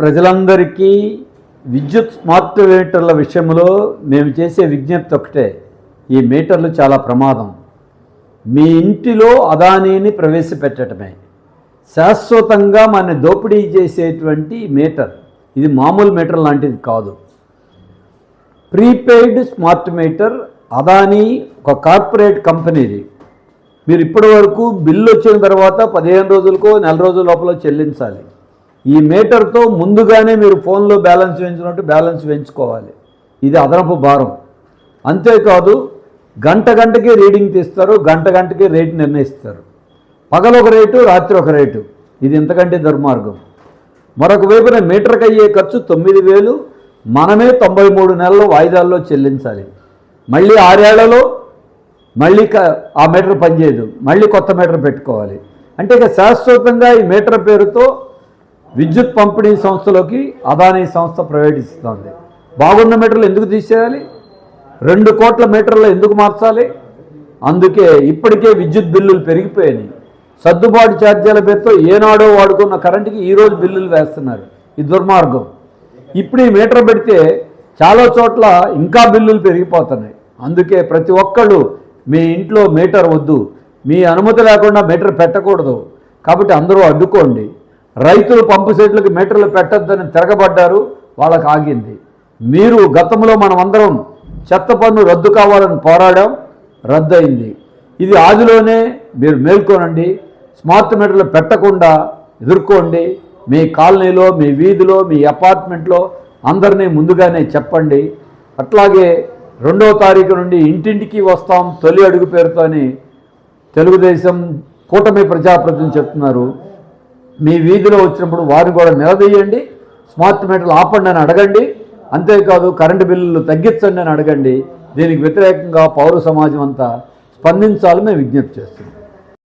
ప్రజలందరికీ విద్యుత్ స్మార్ట్ మీటర్ల విషయంలో మేము చేసే విజ్ఞప్తి ఒకటే, ఈ మీటర్లు చాలా ప్రమాదం. మీ ఇంటిలో అదానీని ప్రవేశపెట్టడమే శాశ్వతంగా మన దోపిడీ చేసేటువంటి మీటర్. ఇది మామూలు మీటర్ లాంటిది కాదు. ప్రీపెయిడ్ స్మార్ట్ మీటర్ అదానీ ఒక కార్పొరేట్ కంపెనీది. మీరు ఇప్పటి వరకు బిల్లు వచ్చిన తర్వాత 15 రోజులకో నెల రోజుల లోపల చెల్లించాలి. ఈ మీటర్తో ముందుగానే మీరు ఫోన్లో బ్యాలెన్స్ వేయించినట్టు బ్యాలెన్స్ వేయించుకోవాలి. ఇది అదనపు భారం. అంతేకాదు గంటకి రీడింగ్ తీస్తారు, గంటకి రేటు నిర్ణయిస్తారు. పగలు ఒక రేటు, రాత్రి ఒక రేటు. ఇది ఇంతకంటే దుర్మార్గం. మరొక వైపున మీటర్కి అయ్యే ఖర్చు 9,000, మనమే 93 నెలల వాయిదాల్లో చెల్లించాలి. మళ్ళీ 6 ఏళ్లలో మళ్ళీ ఆ మీటర్ పనిచేయదు, మళ్ళీ కొత్త మీటర్ పెట్టుకోవాలి. అంటే ఇక శాశ్వతంగా ఈ మీటర్ పేరుతో విద్యుత్ పంపిణీ సంస్థలోకి అదానీ సంస్థ ప్రవేశిస్తుంది. బాగున్న మీటర్లు ఎందుకు తీసేయాలి? 2 కోట్ల మీటర్లు ఎందుకు మార్చాలి? అందుకే ఇప్పటికే విద్యుత్ బిల్లులు పెరిగిపోయాయి. సర్దుబాటు ఛార్జీల పేరుతో ఏనాడో వాడుకున్న కరెంటుకి ఈరోజు బిల్లులు వేస్తున్నారు. ఇది దుర్మార్గం. ఇప్పుడు ఈ మీటర్ పెడితే చాలా చోట్ల ఇంకా బిల్లులు పెరిగిపోతున్నాయి. అందుకే ప్రతి ఒక్కళ్ళు మీ ఇంట్లో మీటర్ వద్దు, మీ అనుమతి లేకుండా మీటర్ పెట్టకూడదు. కాబట్టి అందరూ అడ్డుకోండి. రైతులు పంపు సెట్లకు మీటర్లు పెట్టొద్దని తిరగబడ్డారు, వాళ్ళకి ఆగింది. మీరు గతంలో మనమందరం చెత్త పన్ను రద్దు కావాలని పోరాడాం, రద్దయింది. ఇది ఆదిలోనే మీరు మేల్కొనండి. స్మార్ట్ మీటర్లు పెట్టకుండా ఎదుర్కోండి. మీ కాలనీలో, మీ వీధిలో, మీ అపార్ట్మెంట్లో అందరినీ ముందుగానే చెప్పండి. అట్లాగే 2వ తారీఖు నుండి ఇంటింటికి వస్తాం తొలి అడుగు పేరుతోని తెలుగుదేశం కూటమి ప్రజాప్రతినిధులు చెప్తున్నారు. మీ వీధిలో వచ్చినప్పుడు వారిని కూడా నిలదీయండి. స్మార్ట్ మీటర్లు ఆపండి అని అడగండి. అంతేకాదు కరెంటు బిల్లులు తగ్గించండి అని అడగండి. దీనికి వ్యతిరేకంగా పౌర సమాజం అంతా స్పందించాలని మేము విజ్ఞప్తి చేస్తున్నాం.